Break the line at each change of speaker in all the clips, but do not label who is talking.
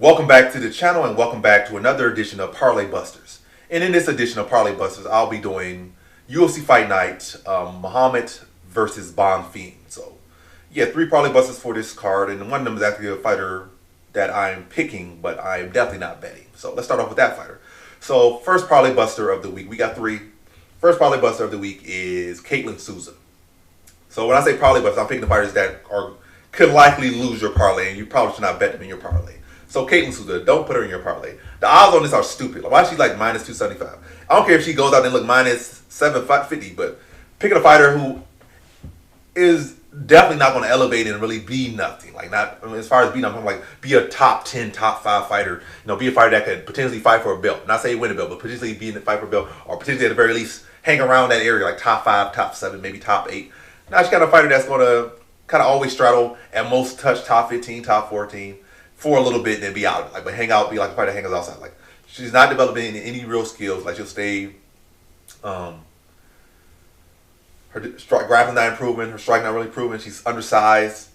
Welcome back to the channel and welcome back to another edition of Parlay Busters. And in this edition of Parlay Busters, I'll be doing UFC Fight Night, Muhammad versus Bonfim. So, yeah, 3 Parlay Busters for this card, and one of them is actually a fighter that I'm picking, but I'm definitely not betting. So let's start off with that fighter. So, first Parlay Buster of the week, we got 3. First Parlay Buster of the week is Caitlin Souza. So when I say Parlay Buster, I'm picking the fighters that could likely lose your parlay, and you probably should not bet them in your parlay. So Caitlin Souza, don't put her in your parlay. The odds on this are stupid. Why is she like minus 275? I don't care if she goes out and look minus 750, but picking a fighter who is definitely not going to elevate and really be nothing. Like as far as being, I'm like be a top 10, top 5 fighter. Be a fighter that could potentially fight for a belt. Not say win a belt, but potentially be in the fight for a belt, or potentially at the very least hang around that area, like top 5, top 7, maybe top 8. Now she's got a fighter that's going to kind of always straddle at most touch top 15, top 14 for a little bit, and then be out. But hang out, be like a fighter that hangs outside. Like she's not developing any real skills. Like she'll stay. Her grappling not improving. Her strike not really improving. She's undersized,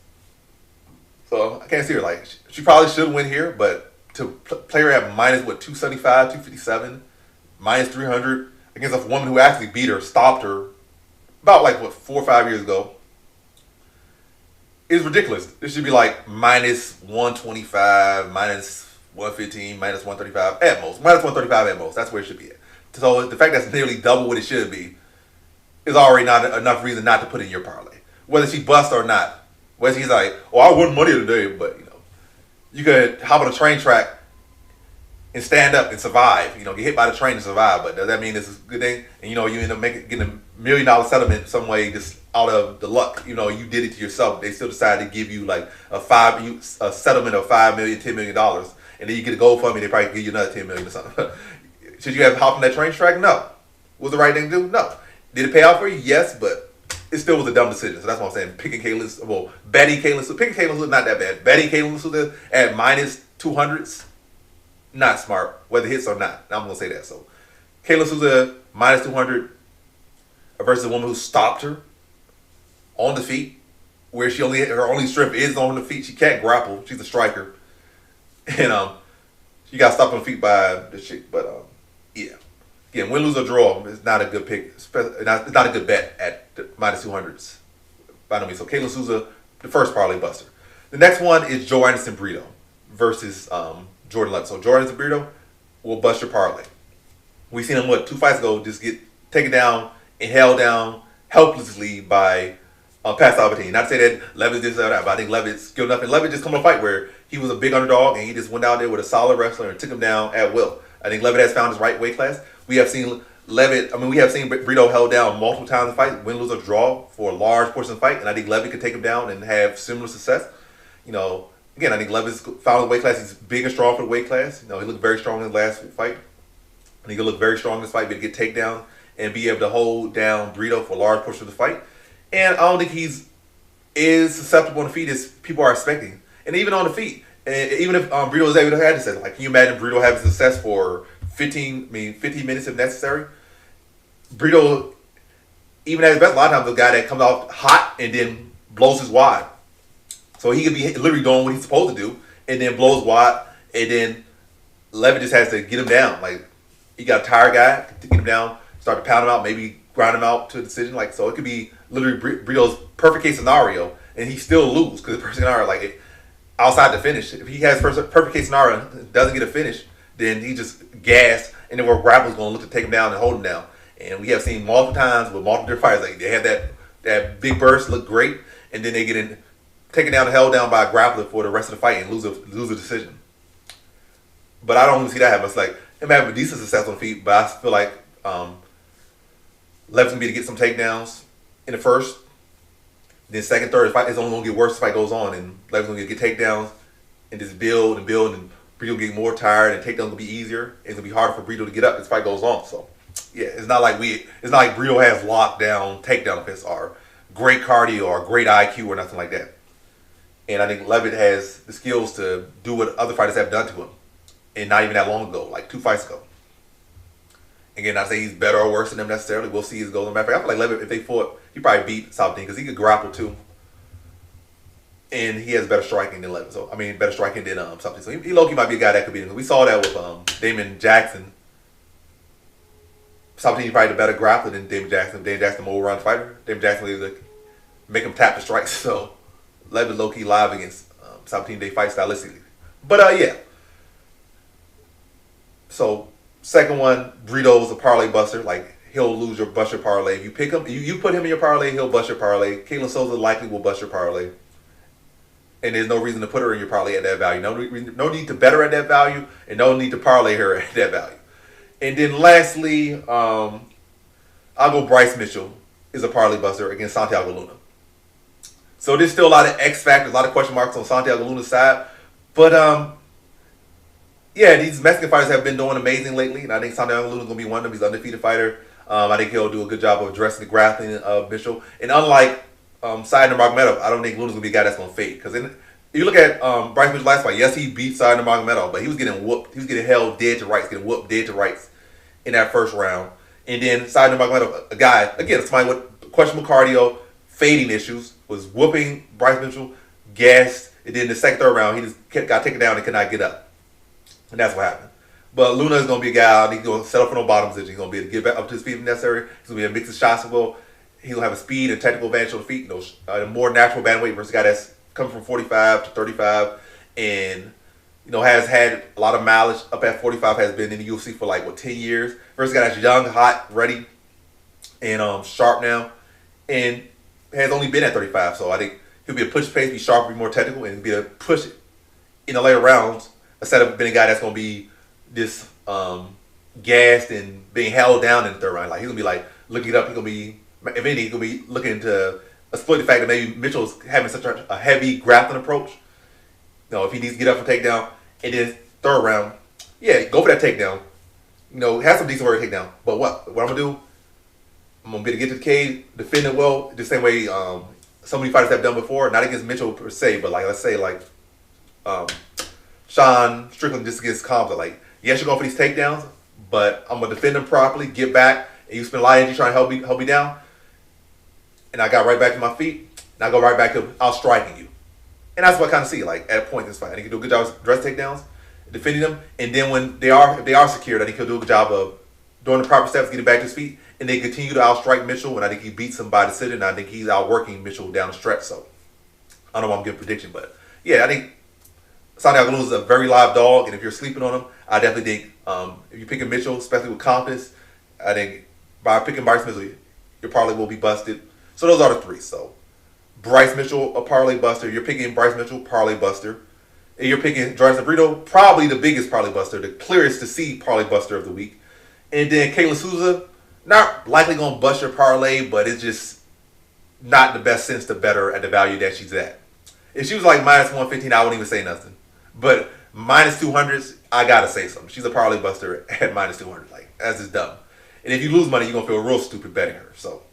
so I can't see her. Like she probably should win here, but to play her at minus 275, 257, minus 300 against a woman who actually beat her, stopped her about 4 or 5 years ago, is ridiculous. It should be like minus 125, minus 115, minus 135 at most. Minus 135 at most. That's where it should be at. So the fact that's nearly double what it should be is already not enough reason not to put in your parlay. Whether she busts or not. Whether she's like, oh, I won money today, but you could hop on a train track and stand up and survive. Get hit by the train and survive. But does that mean this is a good thing? And you end up getting $1 million settlement some way just out of the luck. You did it to yourself. They still decided to give you like a settlement of $5 million, $10 million, and then you get a GoFundMe. They probably give you another $10 million or something. Should you have hopped on that train track? No. Was the right thing to do? No. Did it pay out for you? Yes, but it still was a dumb decision. So that's what I'm saying. Betting Caitlin Souza, picking Caitlin Souza not that bad. Betting Caitlin Souza at minus 200s, not smart, whether it hits or not. I'm going to say that. So Caitlin Souza minus 200 versus a woman who stopped her on the feet, where her only strength is on the feet. She can't grapple. She's a striker. And she got stopped on the feet by the chick. But yeah. Again, win, lose, or draw is not a good pick. It's not a good bet at the minus 200s. By no means. So Caitlin Souza, the first parlay buster. The next one is Joe Anderson Brito versus Jordan Levin. So Jordan Anderson Brito will bust your parlay. We seen him 2 fights ago just get taken down and held down helplessly by Pat Sabatini. Not to say that Levin did that, but I think Levin's skilled enough. And Levin just come to a fight where he was a big underdog and he just went out there with a solid wrestler and took him down at will. I think Levin has found his right weight class. We have seen Brito held down multiple times in the fight, win, lose, or draw for a large portion of the fight, and I think Levin could take him down and have similar success. Again, I think Levin's found his weight class. He's big and strong for the weight class. He looked very strong in the last fight. I think he'll look very strong in this fight, be able to get takedown and be able to hold down Brito for a large portion of the fight. And I don't think he's as susceptible on the feet as people are expecting. And even on the feet, and even if Brito was able to have this, can you imagine Brito having success for 15 minutes if necessary? Brito, even at his best, a lot of times the guy that comes out hot and then blows his wad. So he could be literally doing what he's supposed to do and then blows wad, and then Levin just has to get him down. Like, he got a tired guy to get him down, start to pound him out, maybe grind him out to a decision. So it could be literally Brito's perfect case scenario, and he still lose because the perfect scenario, outside the finish. If he has perfect case scenario and doesn't get a finish, then he just gassed, and then where Grapple's going to look to take him down and hold him down. And we have seen multiple times with multiple different fighters, they have that big burst, look great, and then they get taken down and held down by a grappler for the rest of the fight and lose a decision. But I don't even see that happen. It's like him having a decent success on the feet, but I feel like Levin's going to be to get some takedowns in the first. Then second, third, the fight is only going to get worse as the fight goes on, and Levin's going to get takedowns and just build, and Brito get more tired, and takedowns going to be easier. It's going to be harder for Brito to get up as the fight goes on. So yeah, it's not like Brito has lockdown takedown offense or great cardio or great IQ or nothing like that. And I think Levin has the skills to do what other fighters have done to him, and not even that long ago, like 2 fights ago. Again, not say he's better or worse than them necessarily. We'll see his goals. Matter of fact, I feel like Levin, if they fought, he probably beat Sabatini because he could grapple too. and he has better striking than Levin. So I mean, better striking than something. So he low-key might be a guy that could be. We saw that with Damon Jackson. Something probably the better grappler than Damon Jackson. Damon Jackson, the more round fighter. Damon Jackson was able to make him tap the strikes. So Levin low-key live against something they fight stylistically. But yeah. So second one, Brito's a parlay buster. Like he'll lose your bust your parlay. If you pick him, you put him in your parlay, he'll bust your parlay. Caitlin Souza likely will bust your parlay. And there's no reason to put her in your parlay at that value. No need to bet her at that value, and no need to parlay her at that value. And then lastly, I'll go Bryce Mitchell is a parlay buster against Santiago Luna. So there's still a lot of X factors, a lot of question marks on Santiago Luna's side. But yeah, these Mexican fighters have been doing amazing lately, and I think Santiago Luna's going to be one of them. He's an undefeated fighter. I think he'll do a good job of addressing the grappling of Mitchell. And unlike Said Nurmagomedov, I don't think Luna's going to be a guy that's going to fade. Because if you look at Bryce Mitchell's last fight, yes, he beat Said Nurmagomedov, but he was getting whooped. He was getting held dead to rights, getting whooped dead to rights in that first round. And then Said Nurmagomedov, a guy, again, somebody with questionable cardio, fading issues, was whooping Bryce Mitchell, gassed. And then the second, third round, he just got taken down and could not get up. And that's what happened. But Luna is going to be a guy, I think he's going to settle for no bottom position. He's going to be able to get back up to his feet if necessary. He's going to be a mix of shots as well. He's going to have a speed and technical advantage on the feet. A more natural bantamweight versus a guy that's coming from 45 to 35 and, has had a lot of mileage up at 45, has been in the UFC for 10 years. Versus a guy that's young, hot, ready, and sharp now. And has only been at 35. So I think he'll be a push pace, be sharper, be more technical, and be able to push it in the later rounds instead of being a guy that's going to be this gassed and being held down in the third round. He's going to be looking it up. He's going to be, if anything, he's going to be looking to exploit the fact that maybe Mitchell's having such a heavy grappling approach. If he needs to get up for takedown, and then third round, yeah, go for that takedown. Have some decent work takedown. But what I'm going to do, I'm going to be able to get to the cage, defend it well, the same way so many fighters have done before. Not against Mitchell per se, but let's say Sean Strickland just against Compton. Yes, you're going for these takedowns, but I'm going to defend them properly, get back, and you spend a lot of energy trying to help me down. And I got right back to my feet, and I go right back to outstriking you. And that's what I kind of see, at a point in this fight. I think he'll do a good job of dress takedowns, defending them, and then when if they are secured, I think he'll do a good job of doing the proper steps, getting back to his feet, and they continue to outstrike Mitchell, and I think he beats him by decision, and I think he's outworking Mitchell down the stretch. So I don't know why I'm giving a prediction, but yeah, I think Santiago Luna is a very live dog, and if you're sleeping on him, I definitely think if you're picking Mitchell, especially with confidence, I think by picking Bryce Mitchell, you probably will be busted. So those are the three. So Bryce Mitchell, a parlay buster. You're picking Bryce Mitchell, parlay buster. And you're picking Jordan Brito, probably the biggest parlay buster, the clearest to see parlay buster of the week. And then Caitlin Souza, not likely going to bust your parlay, but it's just not the best sense to bet her at the value that she's at. If she was minus 115, I wouldn't even say nothing. But minus 200s, I got to say something. She's a parlay buster at minus 200. That's just dumb. And if you lose money, you're going to feel real stupid betting her. So,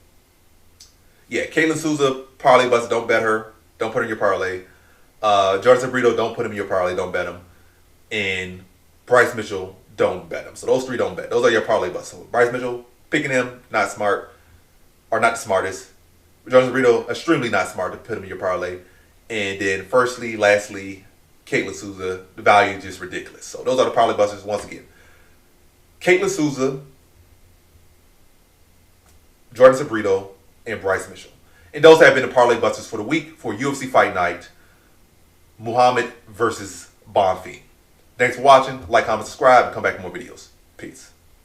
yeah, Caitlin Souza, parlay buster, don't bet her. Don't put her in your parlay. Jordan Brito, don't put him in your parlay. Don't bet him. And Bryce Mitchell, don't bet him. So those three don't bet. Those are your parlay busters. So Bryce Mitchell, picking him, not smart, or not the smartest. Jordan Brito, extremely not smart to put him in your parlay. And then lastly, Caitlin Souza, the value is just ridiculous. So those are the parlay busters once again. Caitlin Souza, Jordan Brito, and Bryce Mitchell. And those have been the parlay busters for the week for UFC Fight Night, Muhammad versus Bonfim. Thanks for watching. Like, comment, subscribe, and come back with more videos. Peace.